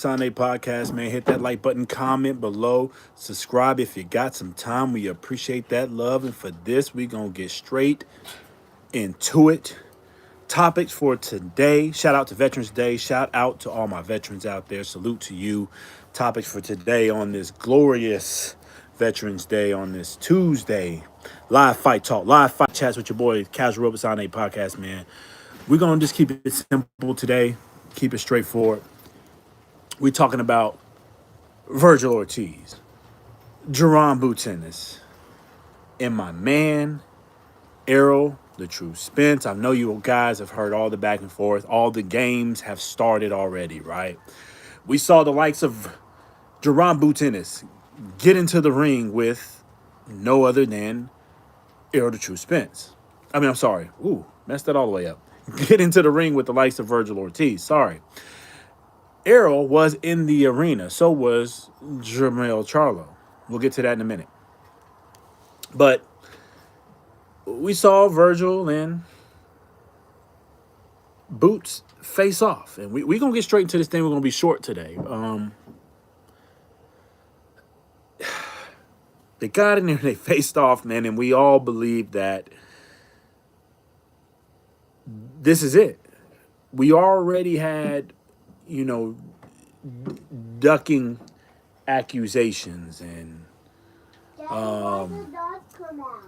Sunday podcast, man. Hit that like button, comment below, subscribe if you got some time. We appreciate that love. And for this, we going to get straight into it. Topics for today. Shout out to Veterans Day. Shout out to all my veterans out there. Salute to you. Topics for today on this glorious Veterans Day on this Tuesday. Live fight talk, live fight chats with your boy, Casual Robots Sunday podcast, man. We're going to just keep it simple today. Keep it straightforward. We're talking about Vergil Ortiz, Ennis, and my man, Errol, the true Spence. I know you guys have heard all the back and forth. All the games have started already, right? We saw the likes of Ennis get into the ring with no other than Errol, the true Spence. I'm sorry. Ooh, messed that all the way up. Get into the ring with the likes of Vergil Ortiz. Sorry. Errol was in the arena. So was Jermell Charlo. We'll get to that in a minute. But we saw Vergil and Boots face off. And we're going to get straight into this thing. We're going to be short today. They got in there, they faced off, man, and we all believe that this is it. We already had, ducking accusations and Daddy, why did not come out?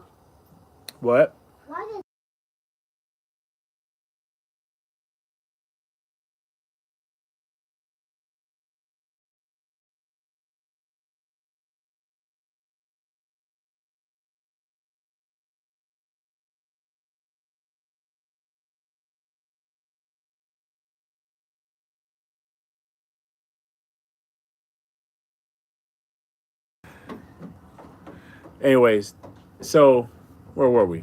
what? Why did Anyways, so where were we?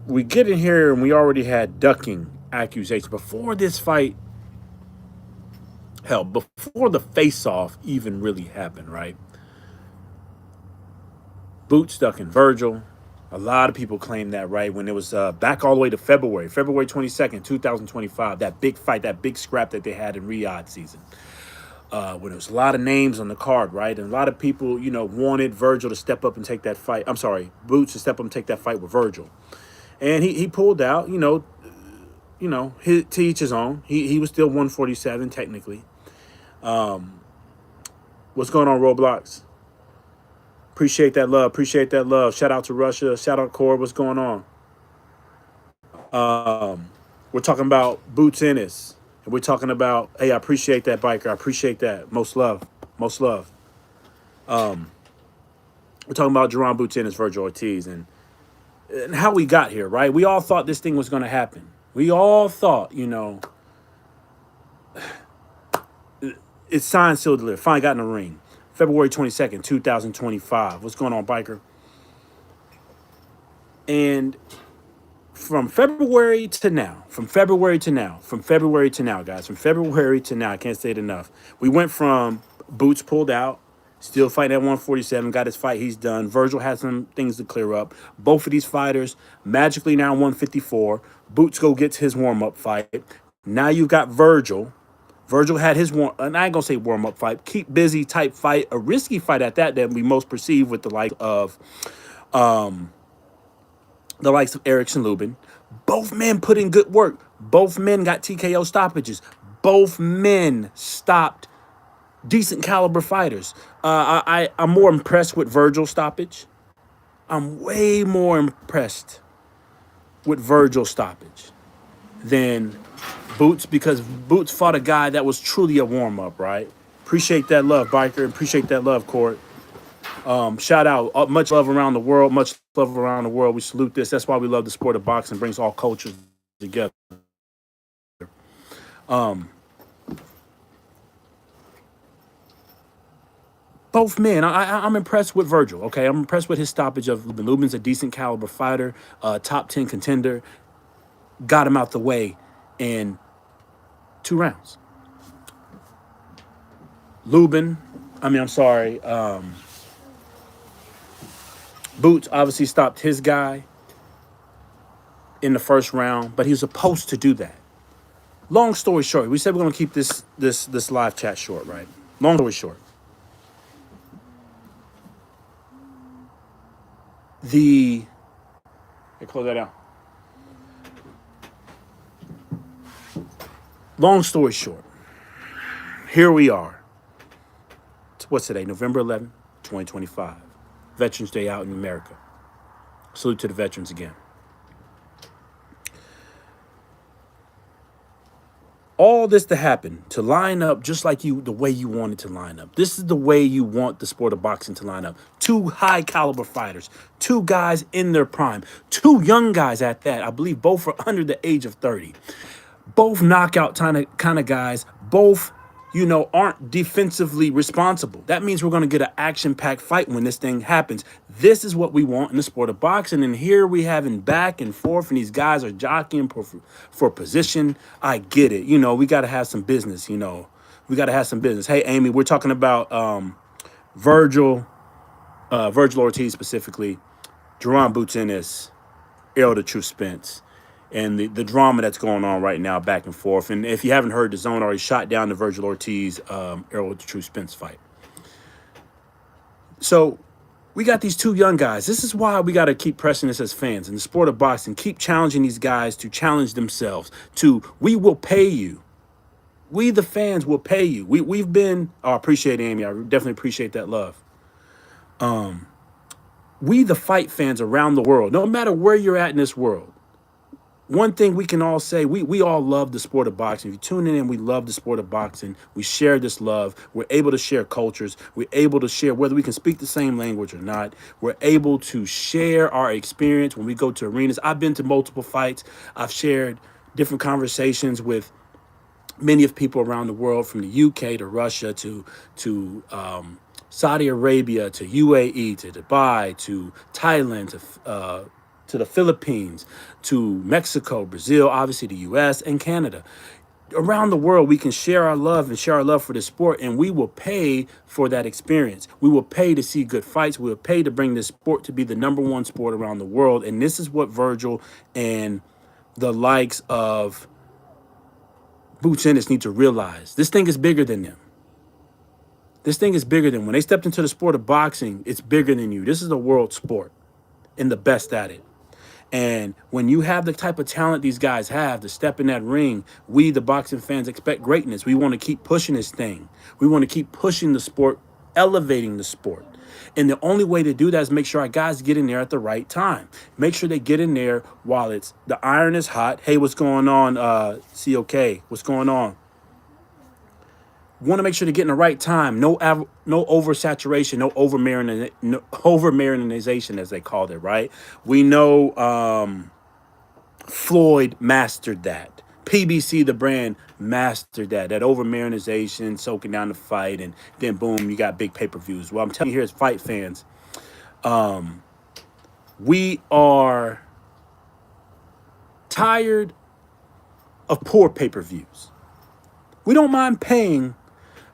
We get in here and we already had ducking accusations before this fight. Hell, before the face-off even really happened, right? Boots ducking Vergil. A lot of people claim that, right? When it was back all the way to February 22nd, 2025, that big fight, that big scrap that they had in Riyadh season. When there was a lot of names on the card, right? And a lot of people, wanted Vergil to step up and take that fight. I'm sorry, Boots to step up and take that fight with Vergil. And he pulled out, to each his own. He was still 147 technically. What's going on, Roblox? Appreciate that love. Appreciate that love. Shout out to Russia. Shout out Cord. What's going on? We're talking about Boots Ennis. And we're talking about, hey, I appreciate that, biker. I appreciate that. Most love. Most love. We're talking about Jerron Boots Ennis, Vergil Ortiz, and how we got here, right? We all thought this thing was going to happen. We all thought, it's signed, sealed, delivered. Finally got in the ring. February 22nd, 2025. What's going on, biker? And from February to now, guys, from February to now, I can't say it enough. We went from Boots pulled out, still fighting at 147, got his fight, he's done. Vergil has some things to clear up. Both of these fighters magically now 154. Boots gets his warm-up fight. Now you've got Vergil. Vergil had his and I ain't gonna say warm-up fight, keep busy type fight, a risky fight at that we most perceive with the likes of Erickson Lubin. Both men put in good work. Both men got TKO stoppages. Both men stopped decent caliber fighters. I'm more impressed with Vergil's stoppage. I'm way more impressed with Vergil's stoppage than Boots, because Boots fought a guy that was truly a warm-up, right? Appreciate that love, biker. Appreciate that love, Court. Shout out. Much love around the world. Much love around the world. We salute this. That's why we love the sport of boxing. Brings all cultures together. Both men. I'm impressed with Vergil. Okay, I'm impressed with his stoppage of Lubin. Lubin's a decent caliber fighter, top 10 contender. Got him out the way in 2 rounds. Boots obviously stopped his guy in the first round, but he was supposed to do that. Long story short, we said we're gonna keep this live chat short, right? Long story short, the close that down. Long story short, here we are. What's today? November 11th, 2025. Veterans Day out in America. Salute to the veterans again. All this to happen, to line up just like you, the way you want it to line up. This is the way you want the sport of boxing to line up. Two high caliber fighters, two guys in their prime, two young guys at that. I believe both are under the age of 30. Both knockout kind of guys, both, aren't defensively responsible. That means we're going to get an action-packed fight when this thing happens. This is what we want in the sport of boxing. And here we having back and forth, and these guys are jockeying for position. I get it. We got to have some business, We got to have some business. Hey, Amy, we're talking about Vergil, Vergil Ortiz specifically, Jerron Boots Ennis, Errol the True Spence, and the drama that's going on right now back and forth. And if you haven't heard, the zone already shot down the Vergil Ortiz, Errol the True Spence fight. So we got these two young guys. This is why we got to keep pressing this as fans in the sport of boxing. Keep challenging these guys to challenge themselves. We will pay you. We, the fans, will pay you. We've been. Oh, I appreciate it, Amy. I definitely appreciate that love. We, the fight fans around the world, no matter where you're at in this world, one thing we can all say, we all love the sport of boxing. If you're tuning in, we love the sport of boxing. We share this love. We're able to share cultures. We're able to share whether we can speak the same language or not. We're able to share our experience when we go to arenas. I've been to multiple fights. I've shared different conversations with many of people around the world, from the UK to Russia to Saudi Arabia to UAE to Dubai to Thailand to the Philippines, to Mexico, Brazil, obviously the US, and Canada. Around the world, we can share our love and share our love for the sport, and we will pay for that experience. We will pay to see good fights. We will pay to bring this sport to be the number one sport around the world. And this is what Vergil and the likes of Boots Ennis need to realize. This thing is bigger than them. This thing is bigger than when they stepped into the sport of boxing. It's bigger than you. This is a world sport and the best at it. And when you have the type of talent these guys have to step in that ring, we, the boxing fans, expect greatness. We want to keep pushing this thing. We want to keep pushing the sport, elevating the sport. And the only way to do that is make sure our guys get in there at the right time. Make sure they get in there while the iron is hot. Hey, what's going on, COK? What's going on? Want to make sure to get in the right time. No oversaturation, no over marinization, as they called it, right? We know Floyd mastered that. PBC, the brand, mastered that over marinization, soaking down the fight, and then boom, you got big pay-per-views. Well, I'm telling you here as fight fans, we are tired of poor pay-per-views. We don't mind paying,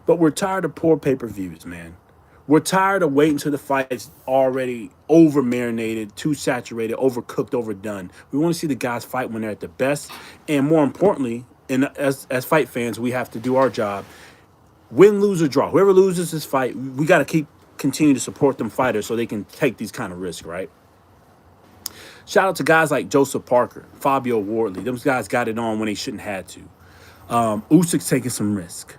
but we're tired of poor pay-per-views, man. We're tired of waiting till the fight's already over-marinated, too saturated, overcooked, overdone. We want to see the guys fight when they're at the best. And more importantly, and as fight fans, we have to do our job. Win, lose, or draw. Whoever loses this fight, we got to continue to support them fighters so they can take these kind of risks, right? Shout out to guys like Joseph Parker, Fabio Wardley. Those guys got it on when they shouldn't have to. Usyk's taking some risk.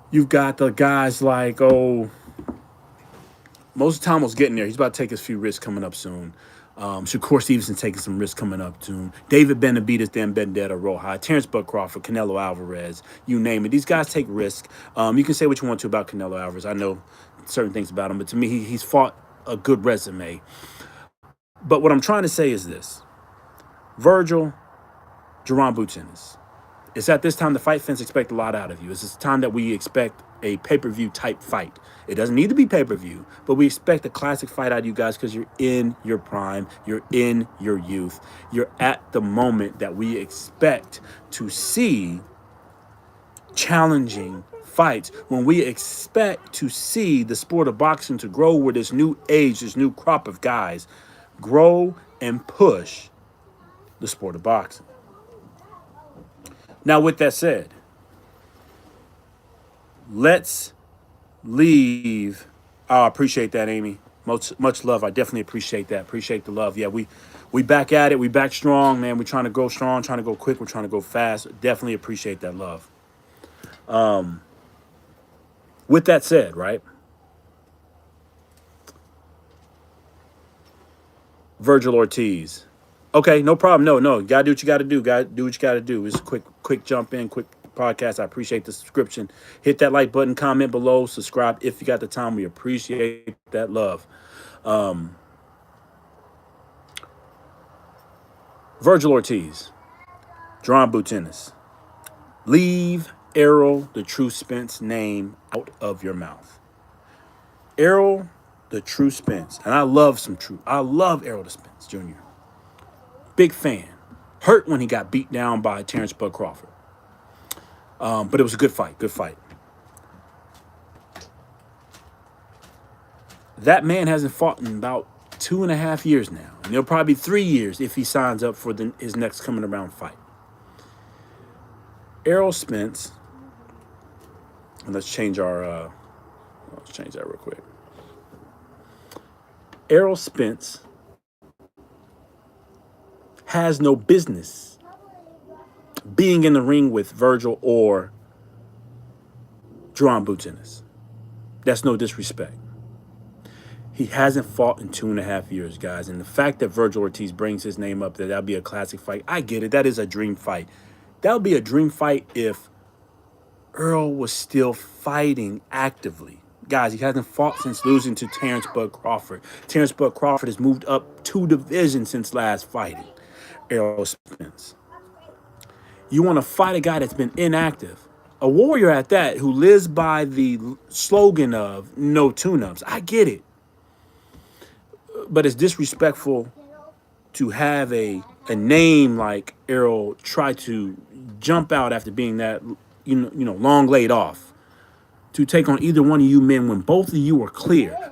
You've got the guys like, most of the time was getting there. He's about to take a few risks coming up soon. Shakur Stevenson taking some risks coming up soon. David Benavidez, Dan Vendetta, Roja, Terrence Bud Crawford, Canelo Alvarez, you name it. These guys take risks. You can say what you want to about Canelo Alvarez. I know certain things about him, but to me, he's fought a good resume. But what I'm trying to say is this. Vergil, Jerron Boots Ennis. It's at this time the fight fans expect a lot out of you. It's this time that we expect a pay-per-view type fight. It doesn't need to be pay-per-view, but we expect a classic fight out of you guys because you're in your prime. You're in your youth. You're at the moment that we expect to see challenging fights, when we expect to see the sport of boxing to grow with this new age, this new crop of guys grow and push the sport of boxing. Now, with that said, let's leave. Oh, I appreciate that, Amy. Much love. I definitely appreciate that. Appreciate the love. Yeah, we back at it. We back strong, man. We're trying to go strong, trying to go quick. We're trying to go fast. Definitely appreciate that love. With that said, right? Vergil Ortiz. Okay, no problem. No, you gotta do what you gotta do. Gotta do what you gotta do. It's a quick jump in, quick podcast. I appreciate the subscription. Hit that like button, comment below, subscribe if you got the time. We appreciate that love. Vergil Ortiz, John Ennis. Leave Errol the True Spence name out of your mouth. Errol the True Spence, and I love some true. I love Errol the Spence Jr. Big fan. Hurt when he got beat down by Terrence Bud Crawford. But it was a good fight. Good fight. That man hasn't fought in about 2.5 years now. And it'll probably be 3 years if he signs up for his next coming around fight. Errol Spence. And let's change that real quick. Errol Spence has no business being in the ring with Vergil or John Ennis. That's no disrespect. He hasn't fought in 2.5 years, guys. And the fact that Vergil Ortiz brings his name up there, that'll be a classic fight. I get it. That is a dream fight. That would be a dream fight if Earl was still fighting actively. Guys, he hasn't fought since losing to Terrence Bud Crawford. Terrence Bud Crawford has moved up 2 divisions since last fighting Errol Spence. You want to fight a guy that's been inactive, a warrior at that, who lives by the slogan of no tune-ups. I get it. But it's disrespectful to have a name like Errol try to jump out after being that, long laid off, to take on either one of you men when both of you are clear.